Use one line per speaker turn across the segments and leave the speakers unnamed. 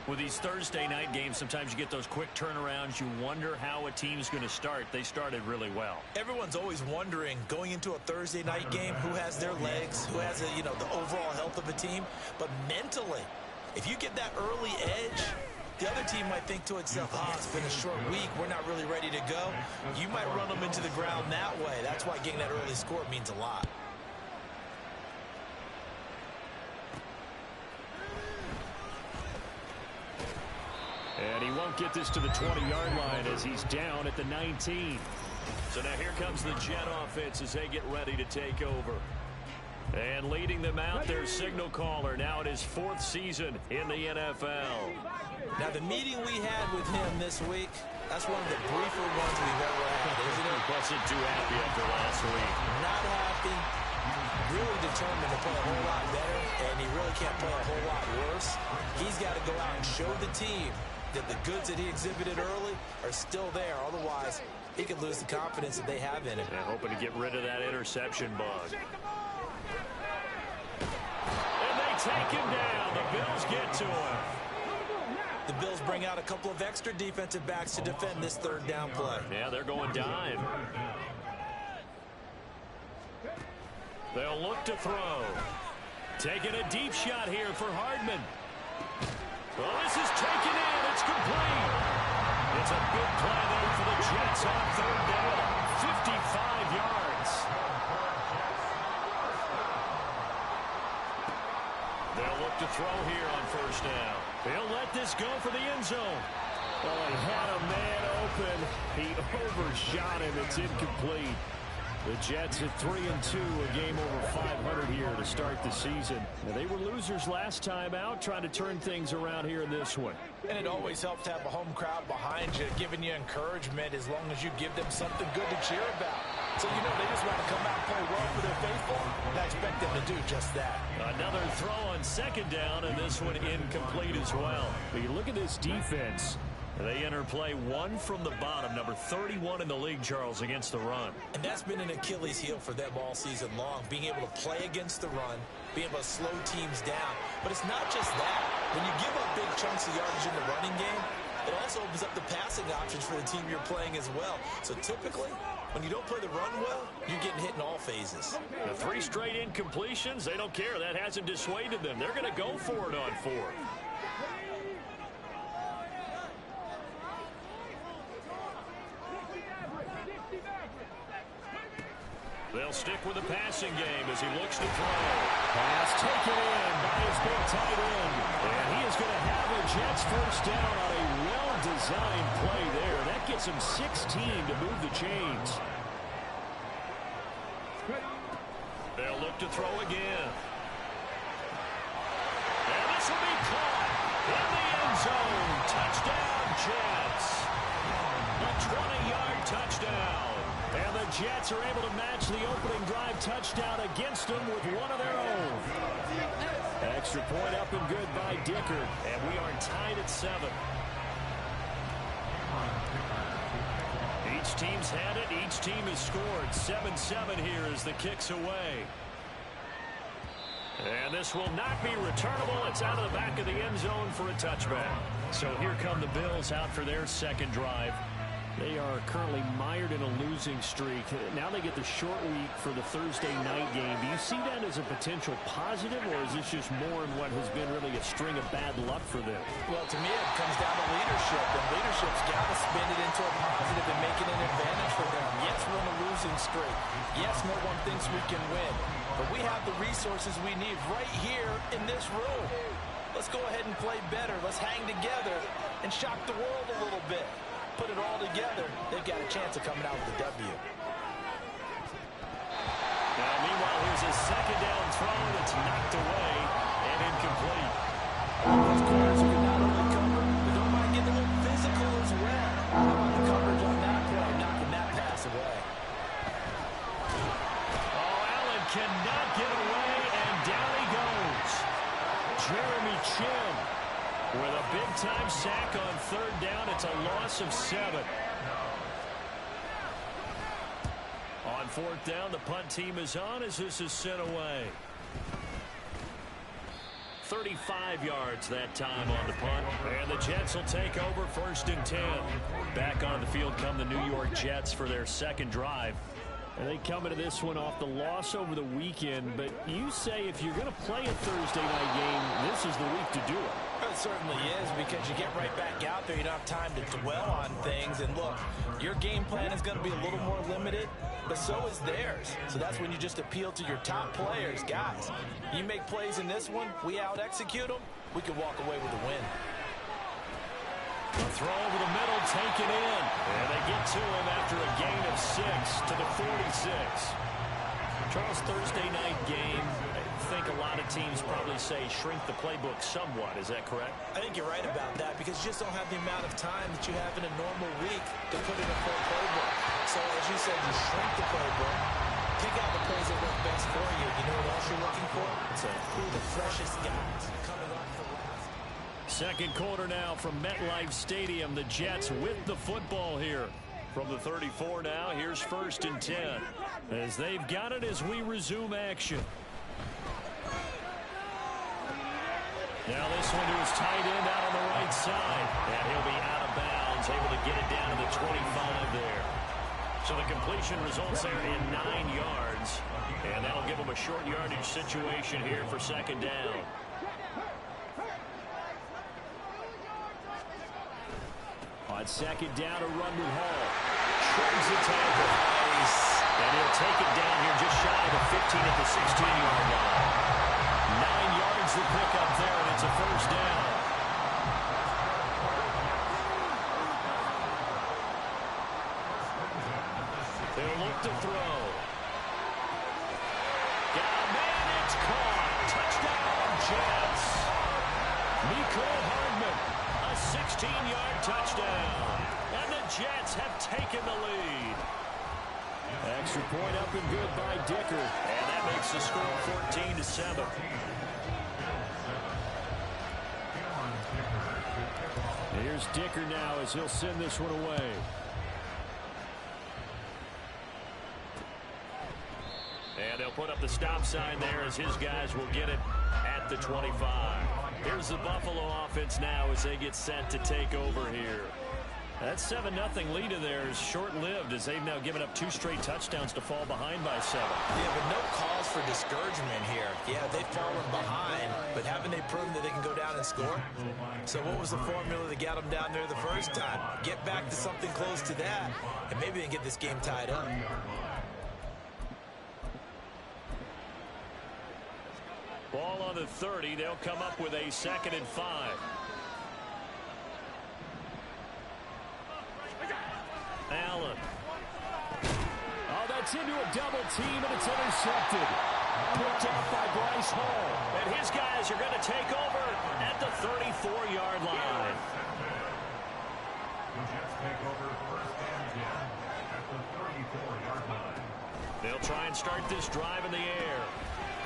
With these Thursday night games, sometimes you get those quick turnarounds. You wonder how a team's going to start. They started really well.
Everyone's always wondering, going into a Thursday night game, who has their legs, who has, the overall health of a team. But mentally, if you get that early edge, the other team might think to itself, it's been a short week. We're not really ready to go. You might run them into the ground that way. That's why getting that early score means a lot.
And he won't get this to the 20-yard line as he's down at the 19. So now here comes the Jet offense as they get ready to take over. And leading them out, their signal caller, now in his 4th season in the NFL.
Now, the meeting we had with him this week, that's one of the briefer ones we've ever had, isn't it?
Wasn't too happy after last week.
Not happy. Really determined to play a whole lot better, and he really can't play a whole lot worse. He's got to go out and show the team that the goods that he exhibited early are still there. Otherwise, he could lose the confidence that they have in him.
And hoping to get rid of that interception bug. And they take him down. The Bills get to him.
The Bills bring out a couple of extra defensive backs to defend this 3rd down play.
Yeah, they're going dime. They'll look to throw. Taking a deep shot here for Hardman. Well, this is taken in. It's complete. It's a big play there for the Jets on 3rd down. 55 yards. They'll look to throw here on 1st down. He'll let this go for the end zone. Well, he had a man open. He overshot him. It's incomplete. The Jets at 3-2, a game over 500 here to start the season. Now, they were losers last time out, trying to turn things around here in this one.
And it always helps to have a home crowd behind you, giving you encouragement as long as you give them something good to cheer about. So, they just want to come out and play well for their faithful, and I expect them to do just that.
Another throw on 2nd down, and this one incomplete as well. But you look at this defense. They enter play 1 from the bottom, number 31 in the league, Charles, against the run.
And that's been an Achilles heel for them all season long, being able to play against the run, being able to slow teams down. But it's not just that. When you give up big chunks of yardage in the running game, it also opens up the passing options for the team you're playing as well. So typically, when you don't play the run well, you're getting hit in all phases.
The 3 straight incompletions, they don't care. That hasn't dissuaded them. They're going to go for it on 4th. They'll stick with the passing game as he looks to throw. Pass taken in by his big tight end. And he is going to have a Jets 1st down on a well-designed play there. That gets him 16 to move the chains. They'll look to throw again. And this will be caught in the end zone. Touchdown, Jets. A 20-yard touchdown. And the Jets are able to match the opening drive touchdown against them with one of their own. Extra point up and good by Dicker. And we are tied at 7. Each team's had it. Each team has scored. 7-7 here as the kick's away. And this will not be returnable. It's out of the back of the end zone for a touchback. So here come the Bills out for their 2nd drive. They are currently mired in a losing streak. Now they get the short week for the Thursday night game. Do you see that as a potential positive, or is this just more in what has been really a string of bad luck for them?
Well, to me, it comes down to leadership, and leadership's got to spin it into a positive and make it an advantage for them. Yes, we're on a losing streak. Yes, no one thinks we can win, but we have the resources we need right here in this room. Let's go ahead and play better. Let's hang together and shock the world a little bit. Put it all together, they've got a chance of coming out with a W.
Now, meanwhile, here's a 2nd down throw that's knocked away and incomplete.
Those corners can not only cover, but don't mind getting a little physical as well. How about the coverage on that play, knocking that pass away?
Oh, Allen cannot get away, and down he goes. Jeremy Chin with a big-time sack on 3rd down. It's a loss of 7. On 4th down, the punt team is on as this is sent away. 35 yards that time on the punt. the Jets will take over 1st and 10. Back on the field come the New York Jets for their second drive.
And they come into this one off the loss over the weekend. But you say if you're going to play a Thursday night game, this is the week to do it.
It certainly is, because you get right back out there. You don't have time to dwell on things. And look, your game plan is going to be a little more limited, but so is theirs. So that's when you just appeal to your top players. Guys, you make plays in this one, we out-execute them, we can walk away with a win.
A throw over the middle, taken in. And they get to him after a gain of 6 to the 46.
Charles, Thursday night game, I think a lot of teams probably say shrink the playbook somewhat. Is that correct?
I think you're right about that, because you just don't have the amount of time that you have in a normal week to put in a full playbook. So as you said, you shrink the playbook, pick out the plays that work best for you. You know what else you're looking for? It's who the freshest guys coming off the line.
Second quarter now from MetLife Stadium. The Jets with the football here. From the 34 now, here's 1st and 10. As they've got it as we resume action. Now this one to his tight end out on the right side. And he'll be out of bounds, able to get it down to the 25 there. So the completion results there in 9 yards. And that'll give him a short yardage situation here for 2nd down.
On 2nd down, a run with Hall.
Trims the tackle. Nice. And he'll take it down here just shy of the 15 at the 16-yard line. 9 yards to pick up there, and it's a 1st down. They'll look to throw. Got a man, it's caught. Touchdown, Jets. Mecole Hardman, a 16-yard touchdown. And the Jets have taken the lead. Extra point up and good by Dicker. And that makes the score 14-7.
Here's Dicker now as he'll send this one away.
And they'll put up the stop sign there as his guys will get it at the 25. Here's the Buffalo offense now as they get set to take over here. That 7-0 lead of theirs short-lived as they've now given up 2 straight touchdowns to fall behind by 7.
Yeah, but no cause for discouragement here. Yeah, they've fallen behind, but haven't they proven that they can go down and score? So what was the formula that got them down there the first time? Get back to something close to that, and maybe they can get this game tied up.
Ball on the 30. They'll come up with a 2nd and 5. Allen.
Oh, that's into a double team, and it's intercepted. Picked off by Bryce Hall.
And his guys are going to take over at the 34-yard line. They'll try and start this drive in the air.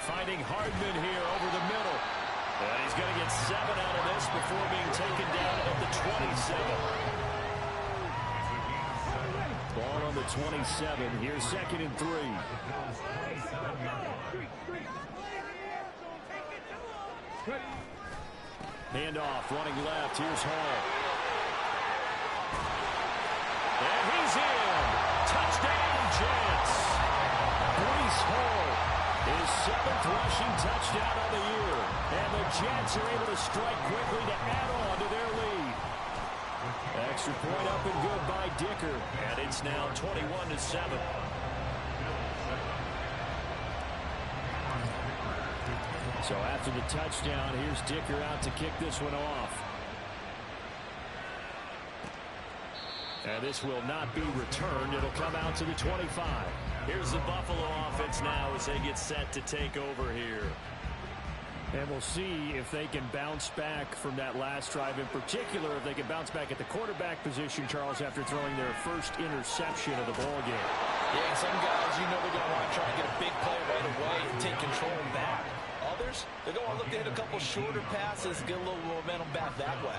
Finding Hardman here over the middle. And he's going to get 7 out of this before being taken down at the 27.
Ball on the 27. Here's 2nd and 3. Handoff, running left. Here's Hall.
And he's in. Touchdown, Jets.
Bryce Hall, his 7th rushing touchdown of the year. And the Jets are able to strike quickly to add on to their lead. Extra point up and good by Dicker.
And it's now 21-7.
So after the touchdown, here's Dicker out to kick this one off. And this will not be returned. It'll come out to the 25.
Here's the Buffalo offense now as they get set to take over here.
And we'll see if they can bounce back from that last drive. In particular, if they can bounce back at the quarterback position, Charles, after throwing their first interception of the ball game.
Yeah, some guys, you know they're going to want to try and get a big play right away and take control back. Others, they're going to look to hit a couple shorter passes, get a little momentum back that way.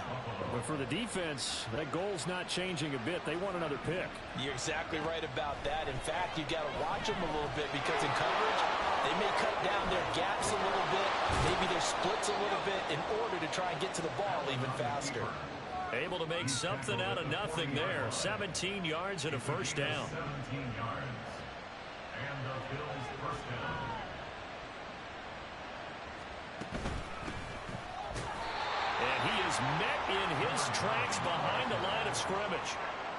But for the defense, that goal's not changing a bit. They want another pick.
You're exactly right about that. In fact, you've got to watch them a little bit because in coverage, they may cut down their gaps a little bit, maybe their splits a little bit in order to try and get to the ball even faster.
Able to make something out of nothing there. 17 yards and a first down.
17 yards. And the Bills' first down.
And he is met in his tracks behind the line of scrimmage.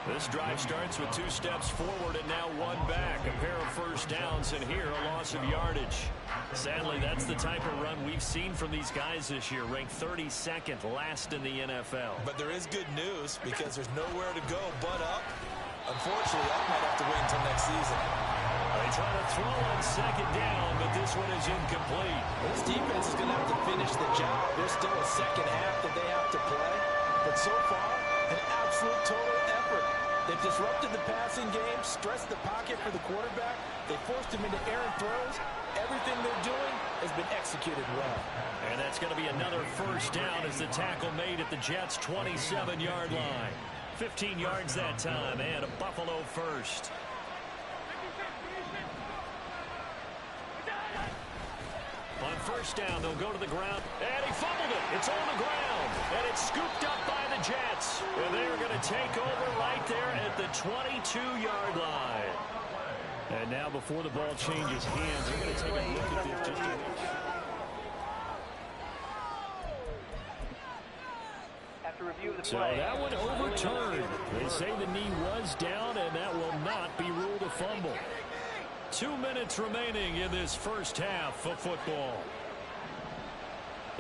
This drive starts with 2 steps forward and now 1 back. A pair of first downs, and here a loss of yardage. Sadly, that's the type of run we've seen from these guys this year, ranked 32nd last in the NFL.
But there is good news because there's nowhere to go but up. Unfortunately, up might have to wait until next season.
They try to throw on second down, but this one is incomplete.
This defense is going to have to finish the job. There's still a second half that they have to play. But so far, an absolute total effort. They've disrupted the passing game, stressed the pocket for the quarterback. They forced him into errant throws. Everything they're doing has been executed well.
And that's going to be another first down as the tackle made at the Jets' 27-yard line. 15 yards that time, and a Buffalo first. On first down, they'll go to the ground, and he fumbled it. It's on the ground, and it's scooped up by the Jets. And they're going to take over right there at the 22-yard line. And now before the ball changes hands, they're going to take a look at this just to make sure. So that one overturned. They say the knee was down, and that will not be ruled a fumble. 2 minutes remaining in this first half of football.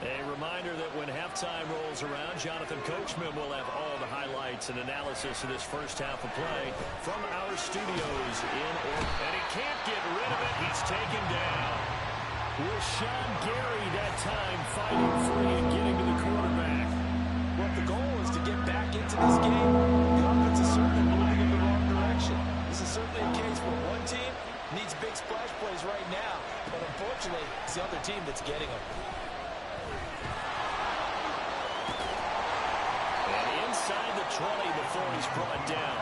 A reminder that when halftime rolls around, Jonathan Coachman will have all the highlights and analysis of this first half of play from our studios in Oregon. And he can't get rid of it. He's taken down. With Sean Gary that time fighting free and getting to the quarterback.
Well, if the goal is to get back into this game, the offense is certainly moving in the wrong direction. This is certainly a case where one team needs big splash plays right now, but unfortunately, it's the other team that's getting them.
And inside the 20 before he's brought down.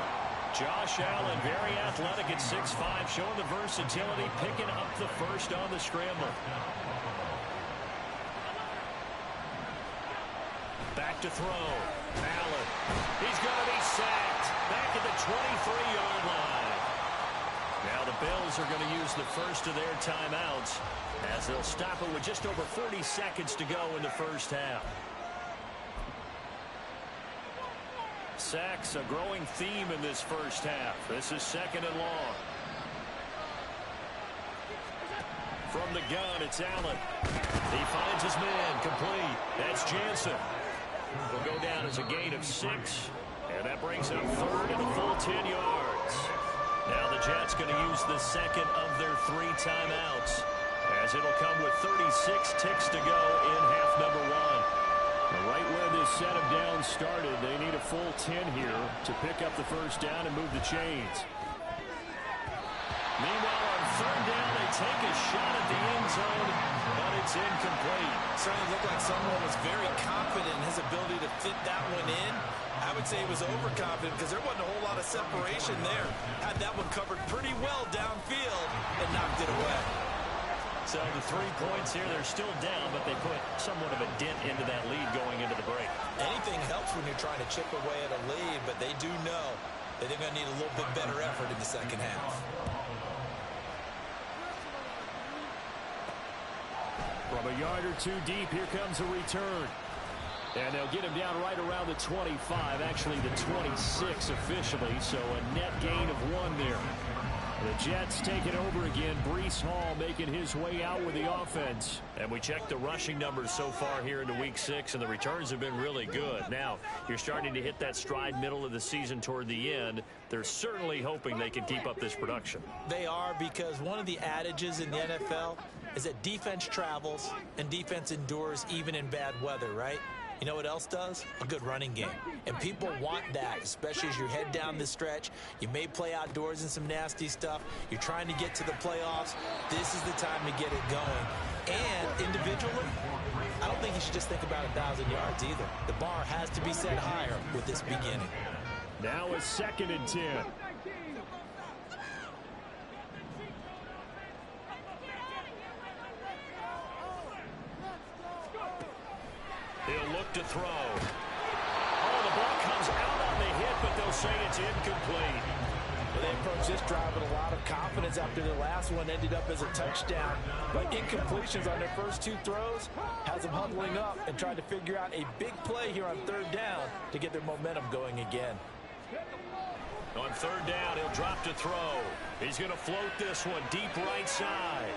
Josh Allen, very athletic at 6'5", showing the versatility, picking up the first on the scramble. Back to throw. Allen. He's going to be sacked. Back at the 23-yard line. Now the Bills are going to use the first of their timeouts as they'll stop it with just over 40 seconds to go in the first half. Sacks, a growing theme in this first half. This is second and long. From the gun, it's Allen. He finds his man, complete. That's Jansen. Will go down as a gain of 6, and that brings up third and a full 10 yards. Now the Jets going to use the second of their 3 timeouts, as it'll come with 36 ticks to go in half number 1. And right where this set of downs started, they need a full 10 here to pick up the first down and move the chains. Meanwhile, on third down, they take a shot at the end zone, but it's incomplete.
Certainly looked like someone was very confident in his ability to fit that one in. I would say he was overconfident because there wasn't a whole lot of separation there. Had that one covered pretty well downfield and knocked it away.
So the 3 points here, they're still down, but they put somewhat of a dent into that lead going into the break.
Anything helps when you're trying to chip away at a lead, but they do know that they're going to need a little bit better effort in the second half.
From a yard or 2 deep, here comes a return. And they'll get him down right around the 25, actually the 26 officially, so a net gain of 1 there. The Jets take it over again. Breece Hall making his way out with the offense. And we checked the rushing numbers so far here into Week 6, and the returns have been really good. Now, you're starting to hit that stride middle of the season toward the end. They're certainly hoping they can keep up this production.
They are, because one of the adages in the NFL is that defense travels and defense endures even in bad weather, right? You know what else does? A good running game. And people want that, especially as you head down the stretch. You may play outdoors in some nasty stuff. You're trying to get to the playoffs. This is the time to get it going. And individually, I don't think you should just think about 1,000 yards either. The bar has to be set higher with this beginning.
Now a 2nd and 10. He'll look to throw. Oh, the ball say it's incomplete.
Well, they approached this drive with a lot of confidence after the last one ended up as a touchdown. But incompletions on their first two throws has them huddling up and trying to figure out a big play here on third down to get their momentum going again.
On third down, he'll drop to throw. He's going to float this one deep right side.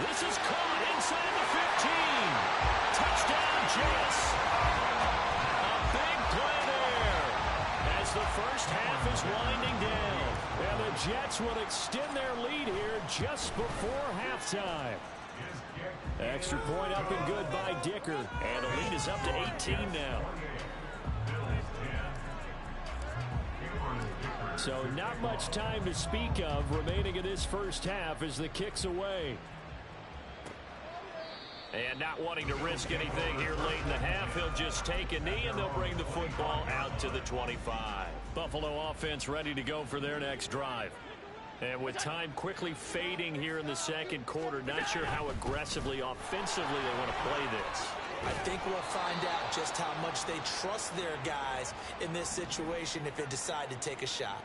This is caught inside the 15. Touchdown, Jets. A big play there as the first half is winding down. And the Jets will extend their lead here just before halftime. Extra point up and good by Dicker. And the lead is up to 18 now. So not much time to speak of remaining in this first half as the kick's away. And not wanting to risk anything here late in the half, he'll just take a knee and they'll bring the football out to the 25. Buffalo offense ready to go for their next drive. And with time quickly fading here in the second quarter, not sure how aggressively, offensively they want to play this.
I think we'll find out just how much they trust their guys in this situation if they decide to take a shot.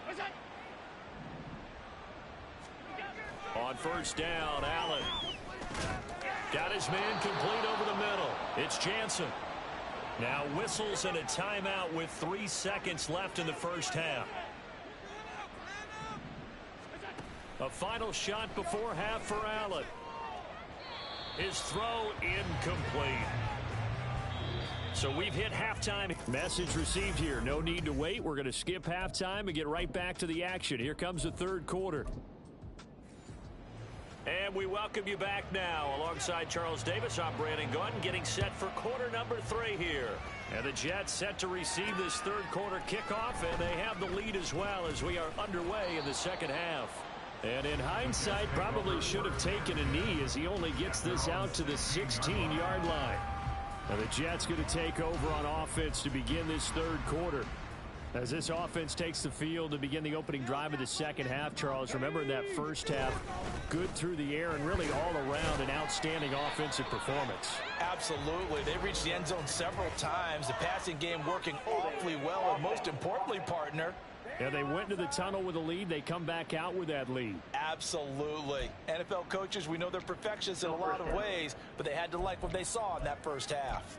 On first down, Allen got his man complete over the middle. It's Jansen. Now whistles and a timeout with 3 seconds left in the first half. A final shot before half for Allen. His throw incomplete. So we've hit halftime. Message received here. No need to wait. We're going to skip halftime and get right back to the action. Here comes the third quarter. And we welcome you back now. Alongside Charles Davis, I'm Brandon Gordon, getting set for quarter number 3 here. And the Jets set to receive this third quarter kickoff, and they have the lead as well as we are underway in the second half. And in hindsight, probably should have taken a knee as he only gets this out to the 16-yard line. And the Jets going to take over on offense to begin this third quarter. As this offense takes the field to begin the opening drive of the second half, Charles, remember in that first half, good through the air and really all around an outstanding offensive performance.
Absolutely. They reached the end zone several times. The passing game working awfully well, and most importantly, partner,
yeah, they went to the tunnel with a lead. They come back out with that lead.
Absolutely. NFL coaches, we know they're perfectionists in a lot of ways, but they had to like what they saw in that first half.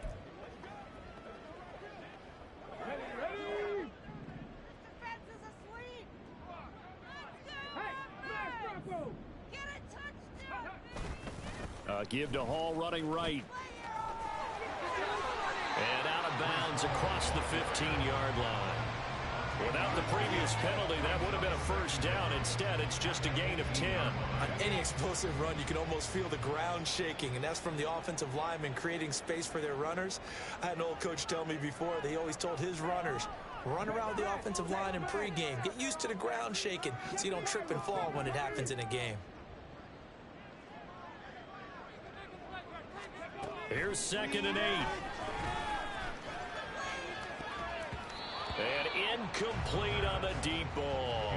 Give to Hall running right. And out of bounds across the 15-yard line. Without the previous penalty, that would have been a first down. Instead, it's just a gain of 10.
On any explosive run, you can almost feel the ground shaking, and that's from the offensive linemen creating space for their runners. I had an old coach tell me before, they always told his runners, run around the offensive line in pregame. Get used to the ground shaking so you don't trip and fall when it happens in a game.
Here's 2nd and 8. And incomplete on the deep ball.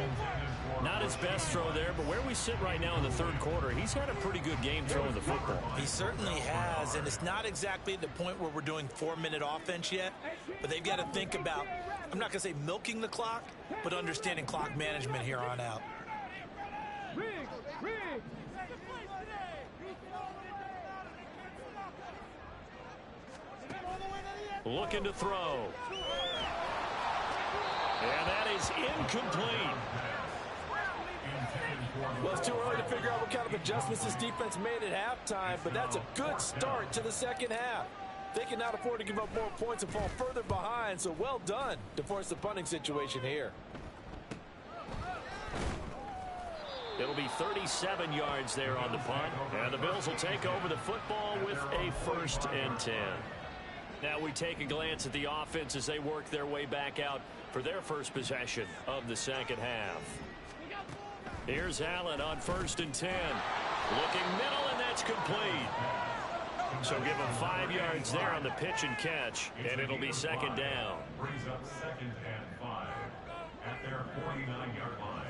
Not his best throw there, but where we sit right now in the third quarter, he's had a pretty good game throwing the football.
He certainly has, and it's not exactly at the point where we're doing 4-minute offense yet, but they've got to think about, I'm not going to say milking the clock, but understanding clock management here on out.
Looking to throw. And that is incomplete.
Well, it's too early to figure out what kind of adjustments this defense made at halftime, but that's a good start to the second half. They cannot afford to give up more points and fall further behind, so well done to force the punting situation here.
It'll be 37 yards there on the punt, and the Bills will take over the football with a 1st and 10. Now we take a glance at the offense as they work their way back out for their first possession of the second half. Here's Allen on 1st and 10. Looking middle, and that's complete. So give him 5 yards there on the pitch and catch, and it'll be 2nd down.
Brings up 2nd and 5 at their 49-yard line.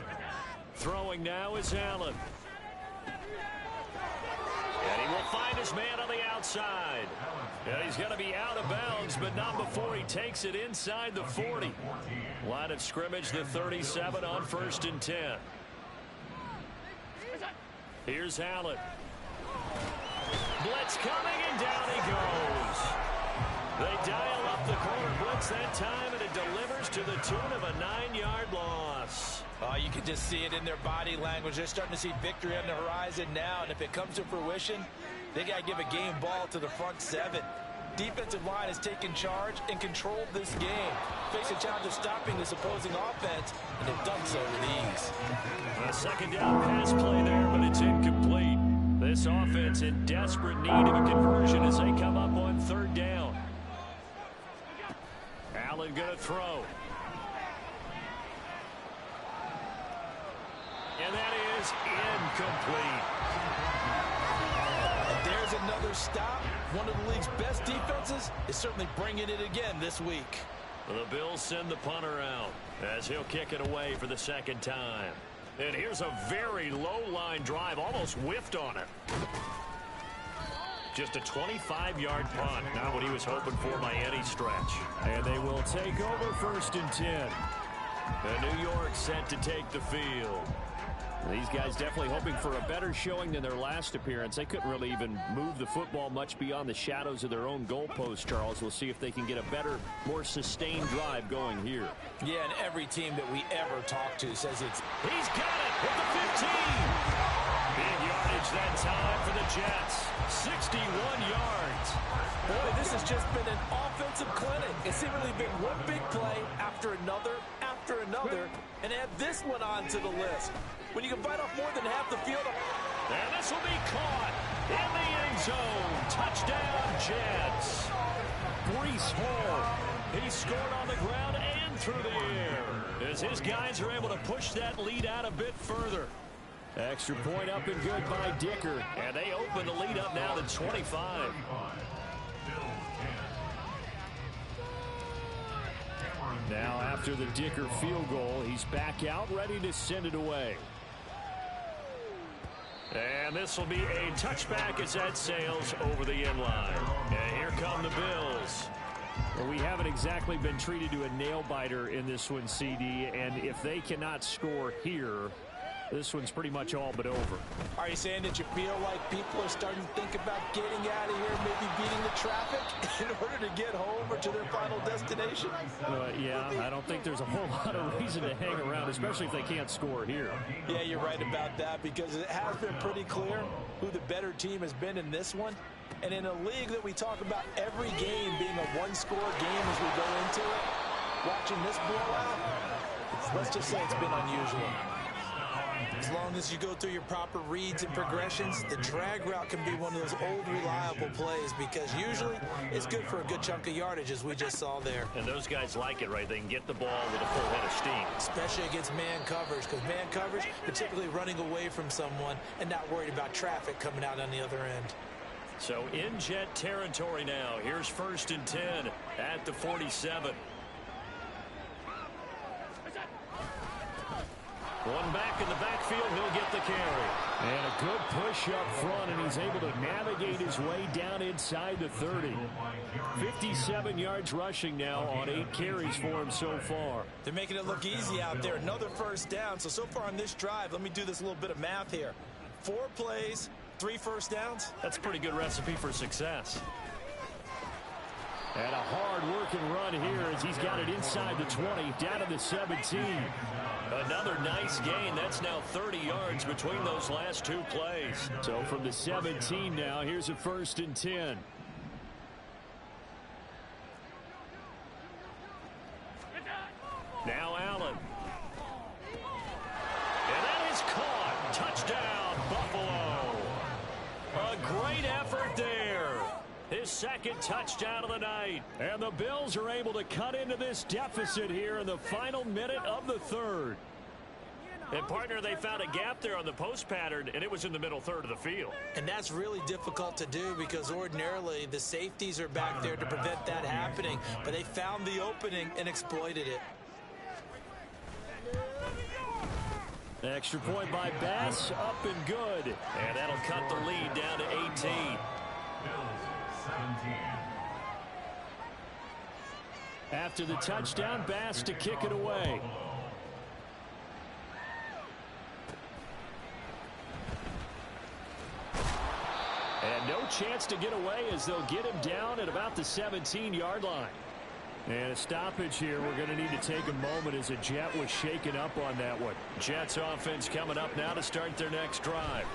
Throwing now is Allen. And he will find his man on the outside. Yeah, he's going to be out of bounds, but not before he takes it inside the 40. Line of scrimmage, the 37 on 1st and 10. Here's Allen. Blitz coming, and down he goes. They dial up the corner blitz that time, and it delivers to the tune of a 9-yard loss.
Oh, you can just see it in their body language. They're starting to see victory on the horizon now, and if it comes to fruition, they got to give a game ball to the front 7. Defensive line has taken charge and controlled this game. Face a challenge of stopping this opposing offense, and they've done so with ease.
A second down pass play there, but it's incomplete. This offense in desperate need of a conversion as they come up on 3rd down. Allen going to throw. And that is incomplete.
And there's another stop. One of the league's best defenses is certainly bringing it again this week.
The Bills send the punter out as he'll kick it away for the 2nd time. And here's a very low-line drive, almost whiffed on it. Just a 25-yard punt, not what he was hoping for by any stretch.
And they will take over 1st and 10.
And New York set to take the field.
These guys definitely hoping for a better showing than their last appearance. They couldn't really even move the football much beyond the shadows of their own goalpost, Charles. We'll see if they can get a better, more sustained drive going here.
Yeah, and every team that we ever talk to says it's...
He's got it at the 15. Big yardage that time for the Jets. 61 yards.
Boy, this has just been an offensive clinic. It's seemingly been one big play after another, and add this one on to the list. When you can bite off more than half the field.
And this will be caught in the end zone. Touchdown, Jets. Breece Hall. He scored on the ground and through the air as his guys are able to push that lead out a bit further.
Extra point up and good by Dicker.
And they open the lead up now to 25.
Now after the Dicker field goal, he's back out ready to send it away.
And this will be a touchback as that sails over the end line. And here come the Bills.
Well, we haven't exactly been treated to a nail-biter in this one, CD. And if they cannot score here, this one's pretty much all but over.
Are you saying that you feel like people are starting to think about getting out of here, maybe beating the traffic in order to get home or to their final destination?
Yeah, I don't think there's a whole lot of reason to hang around, especially if they can't score here.
Yeah, you're right about that, because it has been pretty clear who the better team has been in this one. And in a league that we talk about every game being a one-score game as we go into it, watching this blowout, let's just say it's been unusual. As long as you go through your proper reads and progressions, the drag route can be one of those old reliable plays, because usually it's good for a good chunk of yardage, as we just saw there.
And those guys like it, right? They can get the ball with a full head of steam.
Especially against man coverage, because man coverage, you're typically running away from someone and not worried about traffic coming out on the other end.
So in Jet territory now. Here's 1st and 10 at the 47. One back in the backfield, he'll get the carry.
And a good push up front, and he's able to navigate his way down inside the 30. 57 yards rushing now on 8 carries for him so far.
They're making it look easy out there. Another 1st down. So far on this drive, let me do this little bit of math here. 4 plays, 3 first downs.
That's a pretty good recipe for success.
And a hard-working run here as he's got it inside the 20, down to the 17.
Another nice gain. That's now 30 yards between those last 2 plays.
So from the 17 now, here's a 1st and 10.
Now Allen. And that is caught. Touchdown, Buffalo. A great effort there. His 2nd touchdown of the night. And the Bills are able to cut into this deficit here in the final minute of the 3rd. And, partner, they found a gap there on the post pattern, and it was in the middle 3rd of the field.
And that's really difficult to do, because ordinarily the safeties are back there to prevent that happening. But they found the opening and exploited it.
Extra point by Bass, up and good.
And that'll cut the lead down to 18.
Bills 17.
After the touchdown, Bass to kick it away. And no chance to get away as they'll get him down at about the 17-yard line. And a stoppage here. We're going to need to take a moment as a Jet was shaken up on that one. Jets offense coming up now to start their next drive.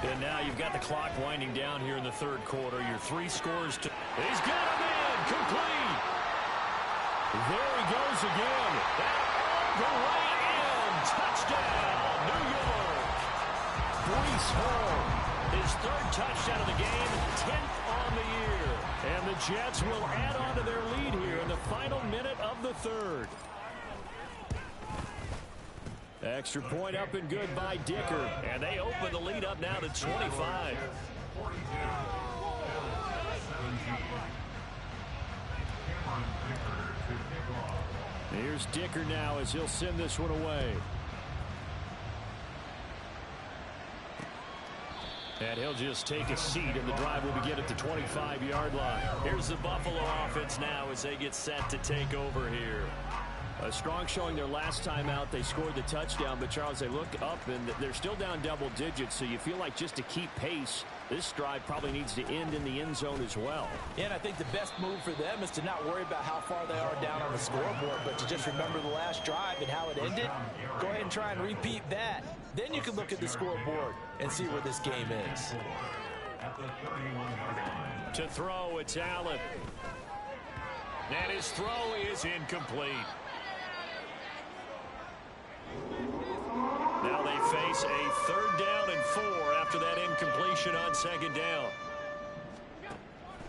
And now you've got the clock winding down here in the third quarter. Your 3 scores to... He's got him in! Complete! There he goes again. And all the way in! Touchdown! New York! Breece Hall. His 3rd touchdown of the game, 10th on the year. And the Jets will add on to their lead here in the final minute of the 3rd. Extra point up and good by Dicker. And they open the lead up now to 25. Here's Dicker now as he'll send this one away. And he'll just take a seat, and the drive will begin at the 25-yard line. Here's the Buffalo offense now as they get set to take over here. A strong showing their last time out. They scored the touchdown, but, Charles, they look up, and they're still down double digits, so you feel like just to keep pace, this drive probably needs to end in the end zone as well.
Yeah, and I think the best move for them is to not worry about how far they are down on the scoreboard, but to just remember the last drive and how it ended. Go ahead and try and repeat that. Then you can look at the scoreboard and see where this game is.
To throw, it's Allen. And his throw is incomplete. Now they face a 3rd down and 4 after that incompletion on 2nd down.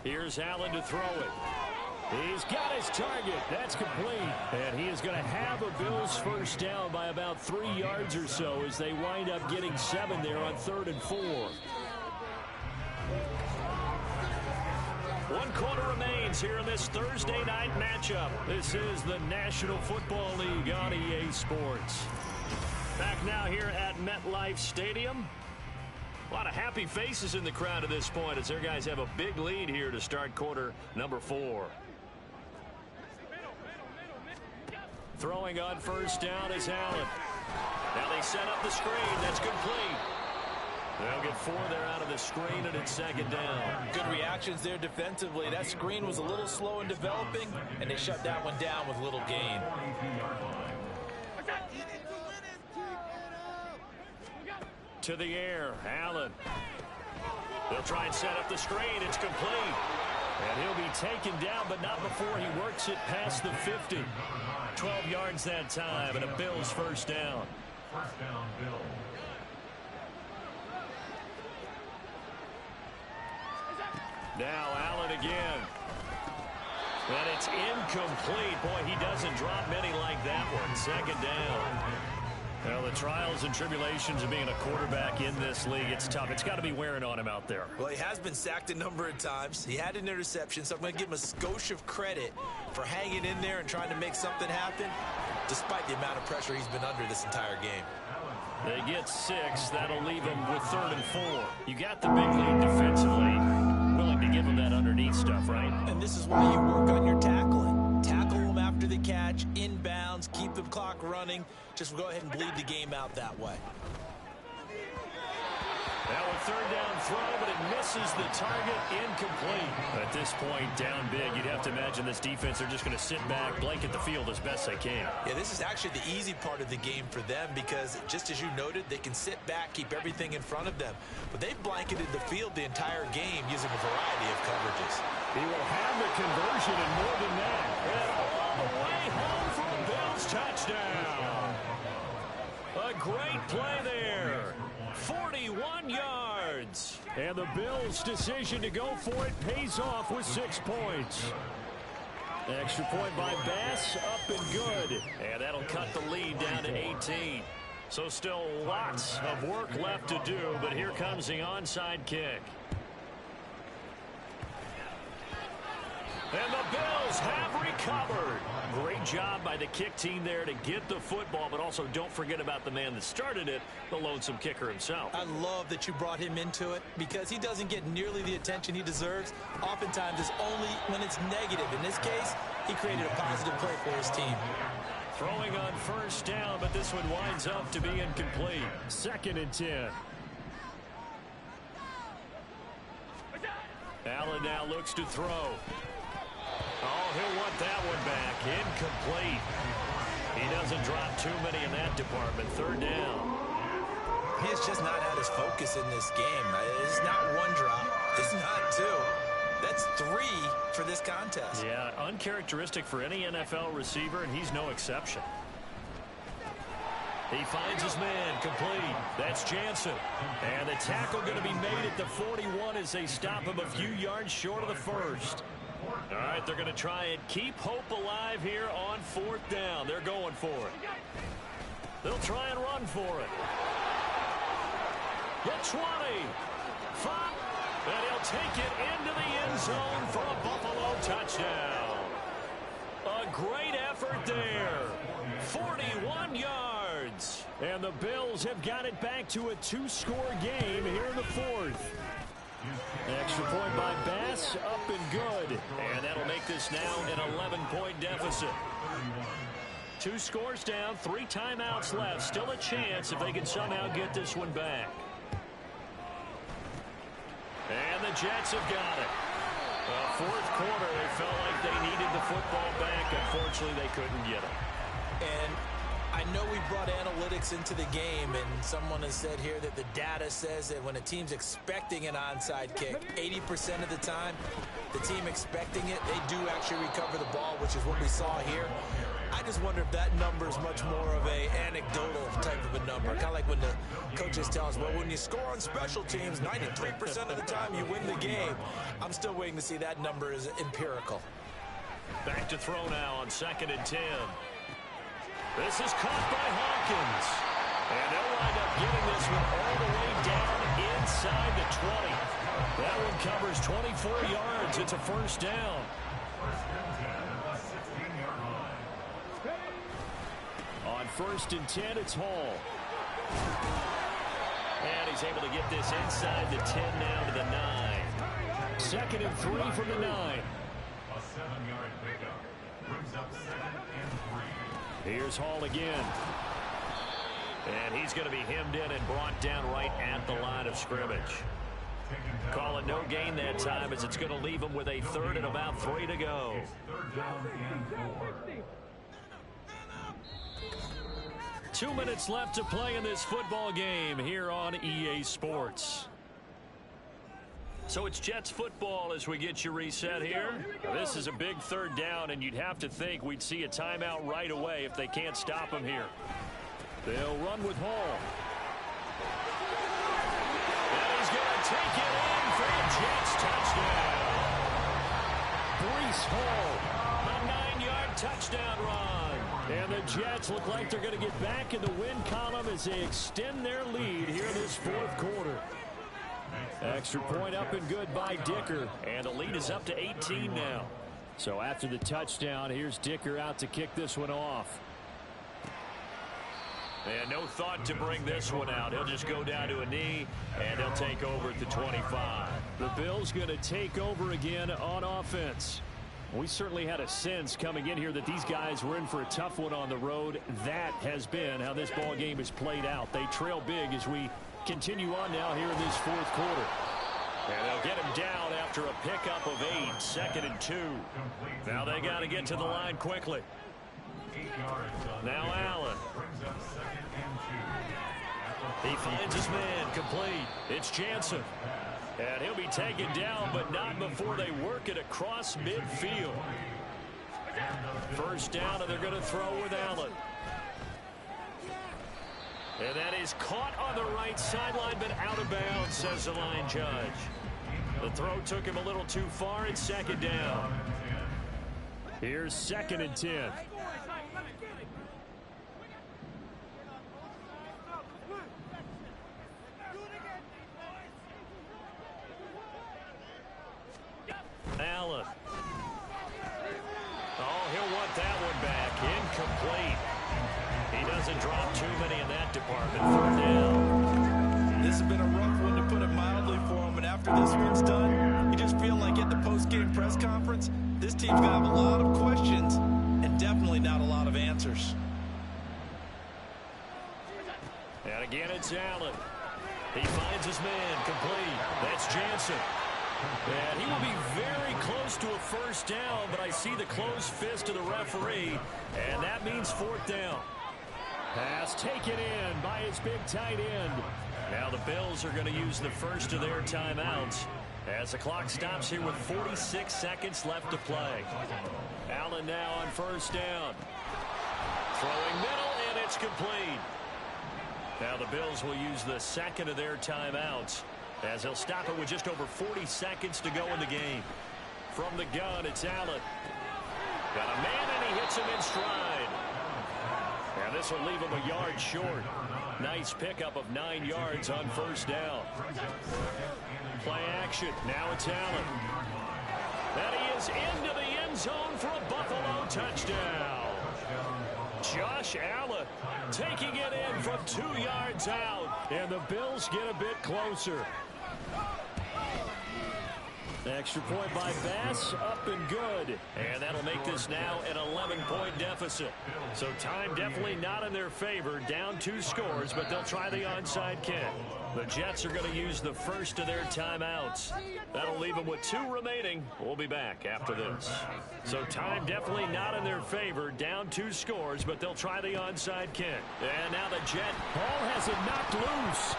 Here's Allen to throw it. He's got his target. That's complete. And he is going to have a Bills 1st down by about 3 yards or so as they wind up getting 7 there on 3rd and 4. 1 quarter remains here in this Thursday night matchup. This is the National Football League on EA Sports. Back now here at MetLife Stadium. A lot of happy faces in the crowd at this point as their guys have a big lead here to start quarter number 4. Throwing on 1st down is Allen. Now they set up the screen. That's complete. They'll get 4 there out of the screen, and it's 2nd down.
Good reactions there defensively. That screen was a little slow in developing, and they shut that one down with little gain.
To the air, Allen. They'll try and set up the screen. It's complete. And he'll be taken down, but not before he works it past the 50. 12 yards that time, and a Bills 1st down.
1st down, Bills.
Now Allen again. And it's incomplete. Boy, he doesn't drop many like that one. 2nd down. Well, the trials and tribulations of being a quarterback in this league, it's tough. It's got to be wearing on him out there.
Well, he has been sacked a number of times. He had an interception, so I'm going to give him a skosh of credit for hanging in there and trying to make something happen, despite the amount of pressure he's been under this entire game.
They get 6. That'll leave him with 3rd and 4. You got the big lead defensively. Willing to give him that underneath stuff, right?
And this is why you work on your tackling. Tackle them after the catch, inbounds, keep the clock running. Just go ahead and bleed the game out that way.
Now a 3rd down throw, but it misses the target, incomplete. At this point, down big, you'd have to imagine this defense are just going to sit back, blanket the field as best they can.
Yeah, this is actually the easy part of the game for them because, just as you noted, they can sit back, keep everything in front of them. But they've blanketed the field the entire game using a variety of coverages.
He will have the conversion and more than that. And all the way home for a Bills touchdown. A great play there. 41 yards. And the Bills' decision to go for it pays off with 6 points. Extra point by Bass, up and good. And that'll cut the lead down to 18. So still lots of work left to do, but here comes the onside kick. And the Bills have recovered. Great job by the kick team there to get the football, but also don't forget about the man that started it, the lonesome kicker himself.
I love that you brought him into it because he doesn't get nearly the attention he deserves. Oftentimes it's only when it's negative. In this case, He created a positive play for his team.
Throwing on first down, but this one winds up to be incomplete. 2nd and 10. Allen now looks to throw. Oh, he'll want that one back. Incomplete. He doesn't drop too many in that department. 3rd down.
He has just not had his focus in this game. It's not one drop. It's not two. That's 3 for this contest.
Yeah, uncharacteristic for any NFL receiver, and he's no exception. He finds his man, complete. That's Jansen. And the tackle going to be made at the 41 as they stop him a few yards short of the first. All right, they're going to try and keep hope alive here on 4th down. They're going for it. They'll try and run for it. The 20. 5. And he'll take it into the end zone for a Buffalo touchdown. A great effort there. 41 yards. And the Bills have got it back to a 2-score game here in the 4th. Extra point by Bass, up and good. And that'll make this now an 11-point deficit. 2 scores down, 3 timeouts left. Still a chance if they can somehow get this one back. And the Jets have got it. 4th quarter, they felt like they needed the football back. Unfortunately, they couldn't get it.
And I know we brought analytics into the game, and someone has said here that the data says that when a team's expecting an onside kick, 80% of the time, the team expecting it, they do actually recover the ball, which is what we saw here. I just wonder if that number is much more of a anecdotal type of a number. Kind of like when the coaches tell us, well, when you score on special teams, 93% of the time you win the game. I'm still waiting to see that number is empirical.
Back to throw now on 2nd and 10. This is caught by Hawkins. And they'll wind up getting this one all the way down inside the 20. That one covers 24 yards. It's a 1st down. On 1st and 10, it's Hall. And he's able to get this inside the 10 down to the 9. 2nd and 3 from the 9.
A 7-yard pickup brings up 2nd and 3.
Here's Hall again. And he's going to be hemmed in and brought down right at the line of scrimmage. Call it no gain that time as it's going to leave him with a 3rd and about 3 to go.
3rd down and 4.
2 minutes left to play in this football game here on EA Sports. So it's Jets football as we get you reset here. This is a big 3rd down, and you'd have to think we'd see a timeout right away if they can't stop him here. They'll run with Hall. And he's going to take it in for a Jets touchdown. Breece Hall, a 9-yard touchdown run. And the Jets look like they're going to get back in the win column as they extend their lead here in this 4th quarter. Extra point up and good by Dicker. And the lead is up to 18 now. So after the touchdown, here's Dicker out to kick this one off. And no thought to bring this one out. He'll just go down to a knee, and he'll take over at the 25. The Bills going to take over again on offense. We certainly had a sense coming in here that these guys were in for a tough one on the road. That has been how this ball game has played out. They trail big as we continue on now here in this 4th quarter. And they'll get him down after a pickup of 8, 2nd and 2. Now they got to get to the line quickly.
8 yards.
Now Allen.
Brings up 2nd and 2.
He finds his man, complete. It's Jansen. And he'll be taken down, but not before they work it across midfield. 1st down, and they're going to throw with Allen. And that is caught on the right sideline, but out of bounds, says the line judge. The throw took him a little too far. It's 2nd down. Here's 2nd and 10. Allen. Oh, he'll want that one back. Incomplete. He doesn't drop too many in that department. 3rd down.
This has been a rough one, to put it mildly, for him, but after this one's done, You just feel like at the post-game press conference, this team's going to have a lot of questions and definitely not a lot of answers.
And again, it's Allen. He finds his man complete. That's Jansen. And he will be very close to a first down, but I see the closed fist of the referee, and that means fourth down. Pass taken in by his big tight end. Now the Bills are going to use the first of their timeouts as the clock stops here with 46 seconds left to play. Allen now on first down. Throwing middle, and it's complete. Now the Bills will use the second of their timeouts as they'll stop it with just over 40 seconds to go in the game. From the gun, it's Allen. Got a man, and he hits him in stride. And this will leave him a yard short. Nice pickup of 9 yards on first down. Play action. Now it's Allen. And he is into the end zone for a Buffalo touchdown. Josh Allen taking it in from 2 yards out. And the Bills get a bit closer. Extra point by Bass, up and good. And that'll make this now an 11-point deficit. So time definitely not in their favor. Down 2 scores, but they'll try the onside kick. The Jets are going to use the first of their timeouts. That'll leave them with 2 remaining. We'll be back after this. So time definitely not in their favor. Down 2 scores, but they'll try the onside kick. And now the Jet ball has it knocked loose.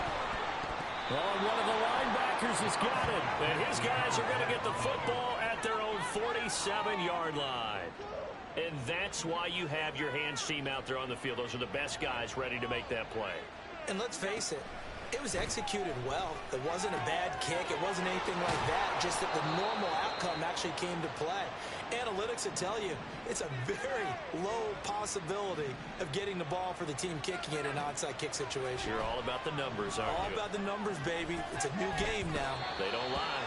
Oh, one of the linebackers has got it. And his guys are going to get the football at their own 47-yard line. And that's why you have your hands team out there on the field. Those are the best guys ready to make that play.
And let's face it, it was executed well. It wasn't a bad kick. It wasn't anything like that. Just that the normal outcome actually came to play. Analytics will tell you it's a very low possibility of getting the ball for the team kicking it in an onside kick situation.
You're all about the numbers, aren't you?
All about the numbers, baby. It's a new game now.
They don't lie.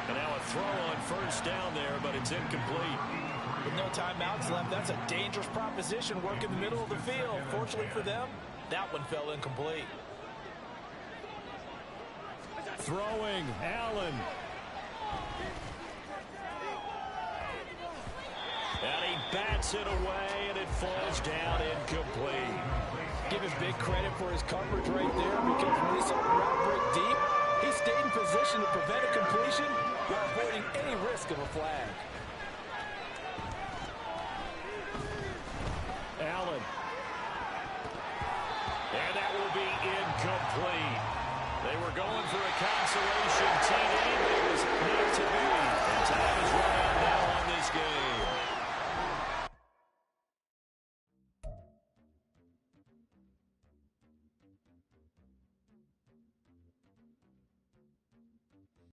And now a throw on first down there, but it's incomplete.
With no timeouts left, that's a dangerous proposition. Work in the middle of the field. Fortunately for them, that one fell incomplete.
Throwing, Allen. And he bats it away, and it falls down incomplete.
Give him big credit for his coverage right there, because when he saw the route break deep, he stayed in position to prevent a completion while avoiding any risk of a flag.
Allen. And that will be incomplete. They were going for a consolation TD, but it was not to be. And time is run out now on this game.